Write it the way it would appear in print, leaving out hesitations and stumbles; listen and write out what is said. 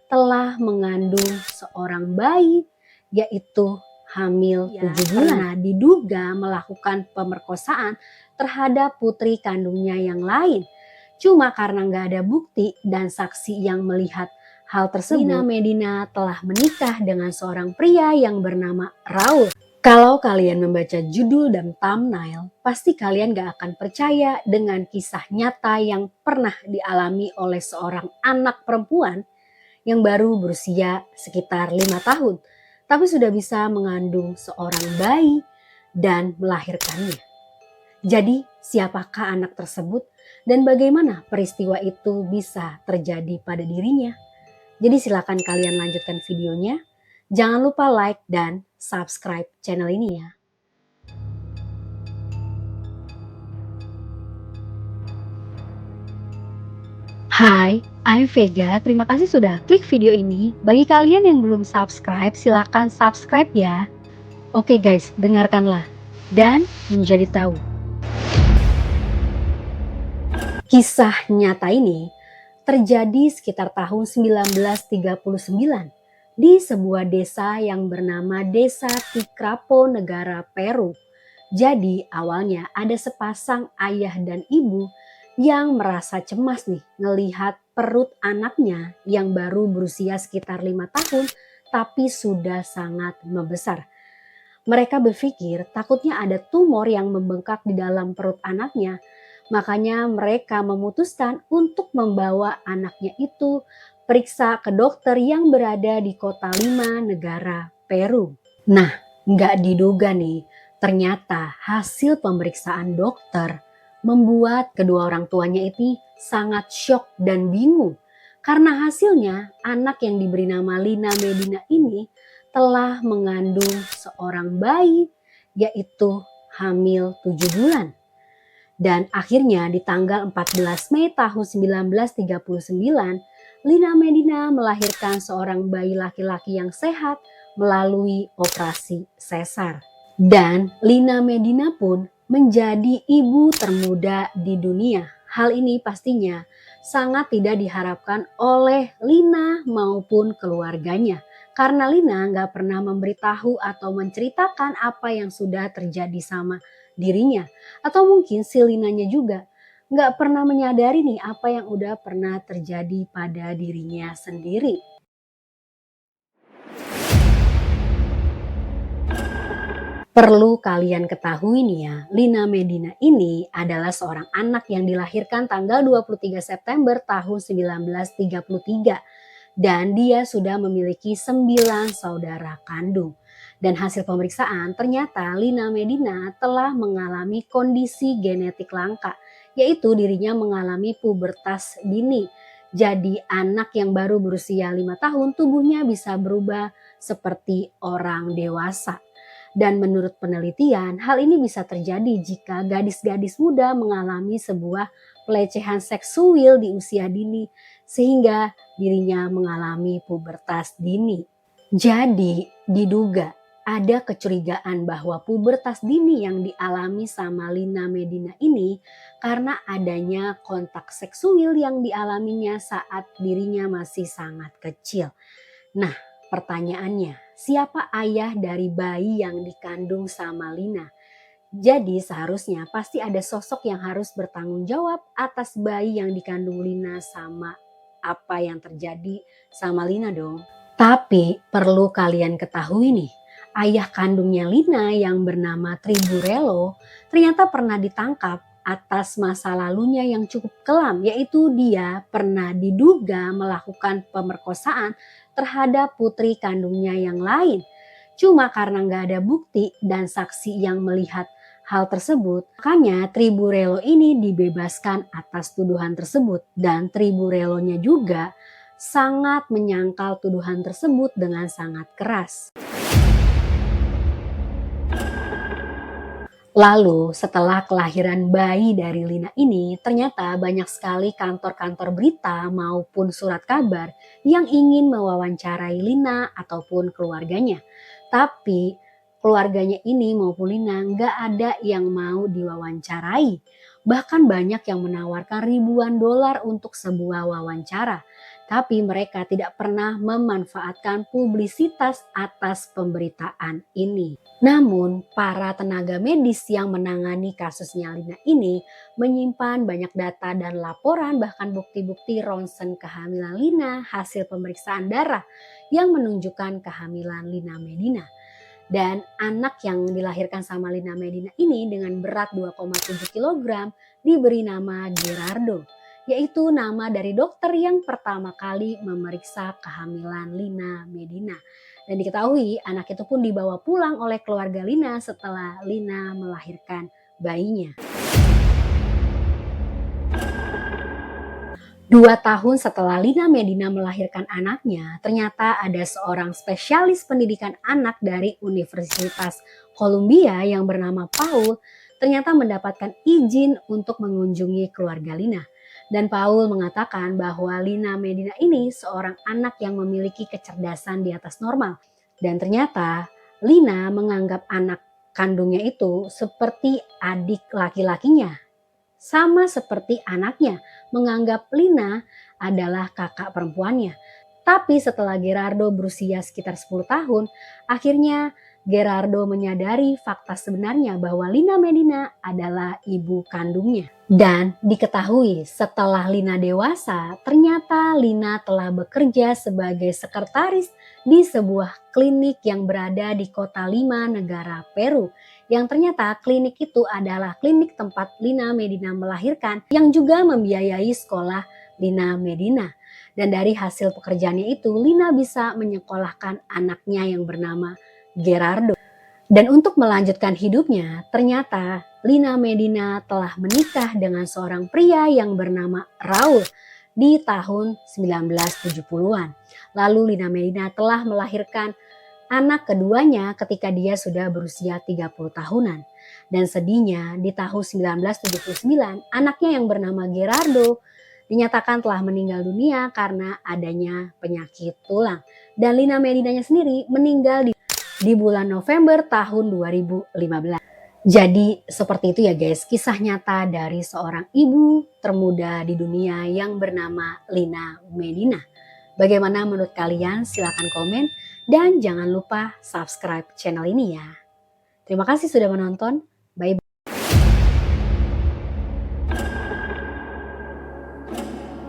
telah mengandung seorang bayi, yaitu hamil 7 bulan. Karena diduga melakukan pemerkosaan terhadap putri kandungnya yang lain. Cuma karena nggak ada bukti dan saksi yang melihat hal tersebut, Lina Medina telah menikah dengan seorang pria yang bernama Raul. Kalau kalian membaca judul dan thumbnail, pasti kalian gak akan percaya dengan kisah nyata yang pernah dialami oleh seorang anak perempuan yang baru berusia sekitar 5 tahun, tapi sudah bisa mengandung seorang bayi dan melahirkannya. Jadi, siapakah anak tersebut dan bagaimana peristiwa itu bisa terjadi pada dirinya? Jadi silakan kalian lanjutkan videonya. Jangan lupa like dan subscribe channel ini ya. Hai, I'm Vega. Terima kasih sudah klik video ini. Bagi kalian yang belum subscribe, silakan subscribe ya. Oke guys, dengarkanlah dan menjadi tahu. Kisah nyata ini terjadi sekitar tahun 1939 di sebuah desa yang bernama Desa Tikrapo, negara Peru. Jadi awalnya ada sepasang ayah dan ibu yang merasa cemas nih ngelihat perut anaknya yang baru berusia sekitar 5 tahun tapi sudah sangat membesar. Mereka berpikir takutnya ada tumor yang membengkak di dalam perut anaknya. Makanya mereka memutuskan untuk membawa anaknya itu periksa ke dokter yang berada di kota Lima, negara Peru. Nah, nggak diduga nih, ternyata hasil pemeriksaan dokter membuat kedua orang tuanya itu sangat syok dan bingung. Karena hasilnya anak yang diberi nama Lina Medina ini telah mengandung seorang bayi, yaitu hamil 7 bulan. Dan akhirnya di tanggal 14 Mei tahun 1939, Lina Medina melahirkan seorang bayi laki-laki yang sehat melalui operasi sesar. Dan Lina Medina pun menjadi ibu termuda di dunia. Hal ini pastinya sangat tidak diharapkan oleh Lina maupun keluarganya. Karena Lina nggak pernah memberitahu atau menceritakan apa yang sudah terjadi sama dirinya. Atau mungkin si Linanya juga nggak pernah menyadari nih apa yang udah pernah terjadi pada dirinya sendiri. Perlu kalian ketahui nih ya, Lina Medina ini adalah seorang anak yang dilahirkan tanggal 23 September tahun 1933. Dan dia sudah memiliki 9 saudara kandung. Dan hasil pemeriksaan ternyata Lina Medina telah mengalami kondisi genetik langka, yaitu dirinya mengalami pubertas dini. Jadi anak yang baru berusia 5 tahun tubuhnya bisa berubah seperti orang dewasa. Dan menurut penelitian, hal ini bisa terjadi jika gadis-gadis muda mengalami sebuah pelecehan seksual di usia dini sehingga dirinya mengalami pubertas dini. Jadi diduga ada kecurigaan bahwa pubertas dini yang dialami sama Lina Medina ini karena adanya kontak seksual yang dialaminya saat dirinya masih sangat kecil. Nah, pertanyaannya, siapa ayah dari bayi yang dikandung sama Lina? Jadi seharusnya pasti ada sosok yang harus bertanggung jawab atas bayi yang dikandung Lina sama apa yang terjadi sama Lina dong. Tapi perlu kalian ketahui nih, ayah kandungnya Lina yang bernama Triburello ternyata pernah ditangkap atas masa lalunya yang cukup kelam, yaitu dia pernah diduga melakukan pemerkosaan terhadap putri kandungnya yang lain. Cuma karena nggak ada bukti dan saksi yang melihat hal tersebut, makanya Triburello ini dibebaskan atas tuduhan tersebut. Dan Triburello-nya juga sangat menyangkal tuduhan tersebut dengan sangat keras. Lalu setelah kelahiran bayi dari Lina ini, ternyata banyak sekali kantor-kantor berita maupun surat kabar yang ingin mewawancarai Lina ataupun keluarganya. Tapi keluarganya ini maupun Lina nggak ada yang mau diwawancarai. Bahkan banyak yang menawarkan ribuan dolar untuk sebuah wawancara. Tapi mereka tidak pernah memanfaatkan publisitas atas pemberitaan ini. Namun, para tenaga medis yang menangani kasusnya Lina ini menyimpan banyak data dan laporan bahkan bukti-bukti ronsen kehamilan Lina, hasil pemeriksaan darah yang menunjukkan kehamilan Lina Medina. Dan anak yang dilahirkan sama Lina Medina ini dengan berat 2,7 kg diberi nama Gerardo, yaitu nama dari dokter yang pertama kali memeriksa kehamilan Lina Medina. Dan diketahui anak itu pun dibawa pulang oleh keluarga Lina setelah Lina melahirkan bayinya. 2 tahun setelah Lina Medina melahirkan anaknya, ternyata ada seorang spesialis pendidikan anak dari Universitas Columbia yang bernama Paul ternyata mendapatkan izin untuk mengunjungi keluarga Lina. Dan Paul mengatakan bahwa Lina Medina ini seorang anak yang memiliki kecerdasan di atas normal. Dan ternyata Lina menganggap anak kandungnya itu seperti adik laki-lakinya, sama seperti anaknya menganggap Lina adalah kakak perempuannya. Tapi setelah Gerardo berusia sekitar 10 tahun, akhirnya Gerardo menyadari fakta sebenarnya bahwa Lina Medina adalah ibu kandungnya. Dan diketahui setelah Lina dewasa, ternyata Lina telah bekerja sebagai sekretaris di sebuah klinik yang berada di kota Lima, negara Peru. Yang ternyata klinik itu adalah klinik tempat Lina Medina melahirkan yang juga membiayai sekolah Lina Medina. Dan dari hasil pekerjaannya itu Lina bisa menyekolahkan anaknya yang bernama Gerardo. Dan untuk melanjutkan hidupnya, ternyata Lina Medina telah menikah dengan seorang pria yang bernama Raul di tahun 1970-an. Lalu Lina Medina telah melahirkan anak keduanya ketika dia sudah berusia 30 tahunan. Dan sedihnya di tahun 1979, anaknya yang bernama Gerardo dinyatakan telah meninggal dunia karena adanya penyakit tulang. Dan Lina Medinanya sendiri meninggal di bulan November tahun 2015. Jadi seperti itu ya guys, kisah nyata dari seorang ibu termuda di dunia yang bernama Lina Medina. Bagaimana menurut kalian? Silahkan komen dan jangan lupa subscribe channel ini ya. Terima kasih sudah menonton.